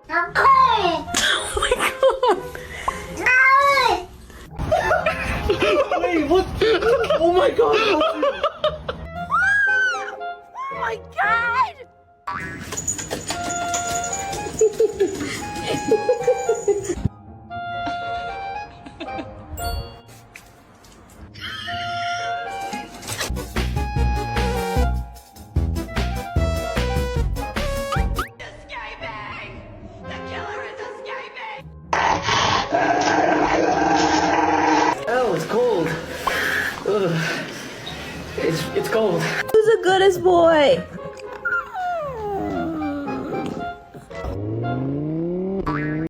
Wait, what? Oh my god! Oh my god! Escaping! The killer is escaping! Oh, it's cold. Ugh. It's cold. Who's the goodest boy?